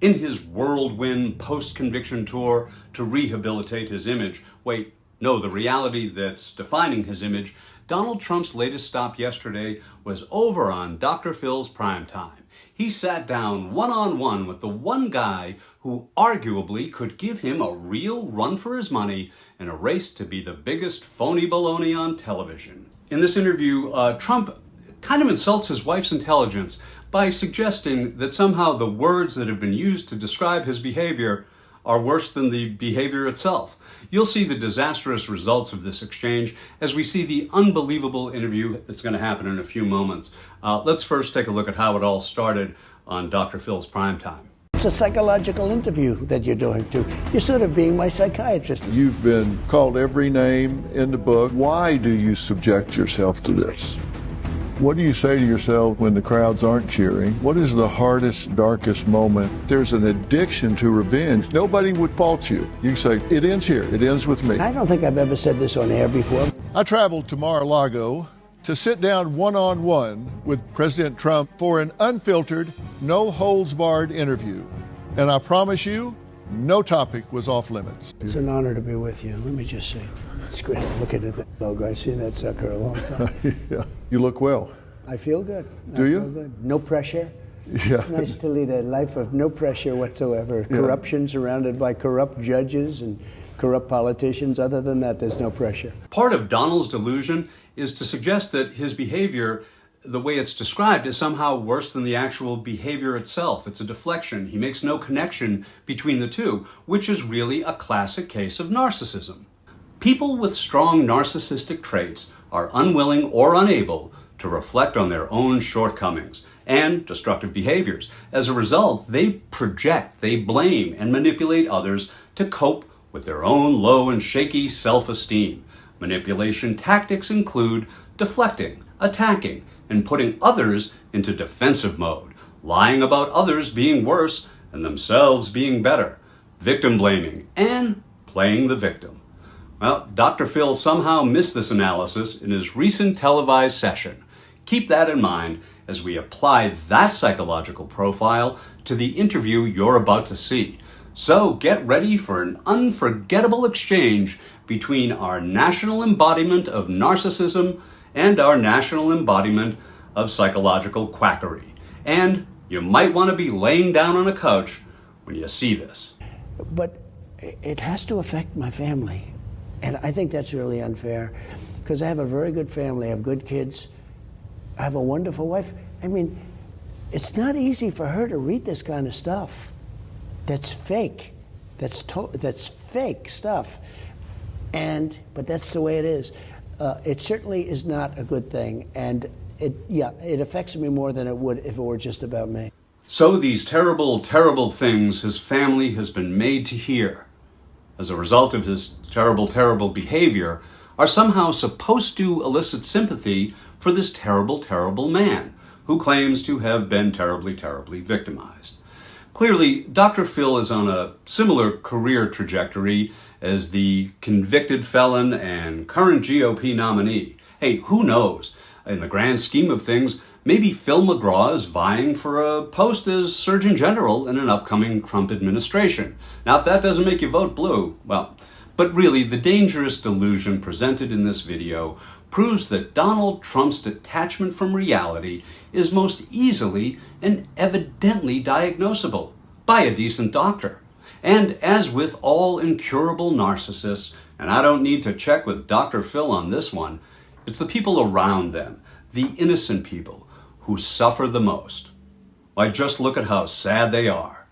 In his whirlwind post-conviction tour to rehabilitate his image, the reality that's defining his image, Donald Trump's latest stop yesterday was over on Dr. Phil's Primetime. He sat down one-on-one with the one guy who arguably could give him a real run for his money in a race to be the biggest phony baloney on television. In this interview, Trump kind of insults his wife's intelligence by suggesting that somehow the words that have been used to describe his behavior are worse than the behavior itself. You'll see the disastrous results of this exchange as we see the unbelievable interview that's going to happen in a few moments. Let's first take a look at how it all started on Dr. Phil's Primetime. It's a psychological interview that you're doing too. You're sort of being my psychiatrist. You've been called every name in the book. Why do you subject yourself to this? What do you say to yourself when the crowds aren't cheering? What is the hardest, darkest moment? There's an addiction to revenge. Nobody would fault you. You can say, it ends here. It ends with me. I don't think I've ever said this on air before. I traveled to Mar-a-Lago to sit down one-on-one with President Trump for an unfiltered, no-holds-barred interview. And I promise you, no topic was off limits. It's an honor to be with you. Let me just say, it's great looking at that logo. I've seen that sucker a long time. Yeah. You look well. I feel good. Do you? Feel good. No pressure. Yeah. It's nice to lead a life of no pressure whatsoever. Yeah. Corruption surrounded by corrupt judges and corrupt politicians. Other than that, there's no pressure. Part of Donald's delusion is to suggest that his behavior, the way it's described, is somehow worse than the actual behavior itself. It's a deflection. He makes no connection between the two, which is really a classic case of narcissism. People with strong narcissistic traits are unwilling or unable to reflect on their own shortcomings and destructive behaviors. As a result, they project, they blame, and manipulate others to cope with their own low and shaky self-esteem. Manipulation tactics include deflecting, attacking, and putting others into defensive mode, lying about others being worse and themselves being better, victim blaming, and playing the victim. Well, Dr. Phil somehow missed this analysis in his recent televised session. Keep that in mind as we apply that psychological profile to the interview you're about to see. So get ready for an unforgettable exchange between our national embodiment of narcissism and our national embodiment of psychological quackery. And you might want to be laying down on a couch when you see this. But it has to affect my family. And I think that's really unfair because I have a very good family. I have good kids. I have a wonderful wife. I mean, it's not easy for her to read this kind of stuff. That's fake. That's fake stuff. But that's the way it is. It certainly is not a good thing. And it affects me more than it would if it were just about me. So these terrible, terrible things his family has been made to hear as a result of his terrible, terrible behavior are somehow supposed to elicit sympathy for this terrible, terrible man who claims to have been terribly, terribly victimized. Clearly, Dr. Phil is on a similar career trajectory as the convicted felon and current GOP nominee. Hey, who knows? In the grand scheme of things, maybe Phil McGraw is vying for a post as Surgeon General in an upcoming Trump administration. Now, if that doesn't make you vote blue, well, but really, the dangerous delusion presented in this video proves that Donald Trump's detachment from reality is most easily and evidently diagnosable by a decent doctor. And as with all incurable narcissists, and I don't need to check with Dr. Phil on this one, it's the people around them, the innocent people, who suffer the most. Why, just look at how sad they are.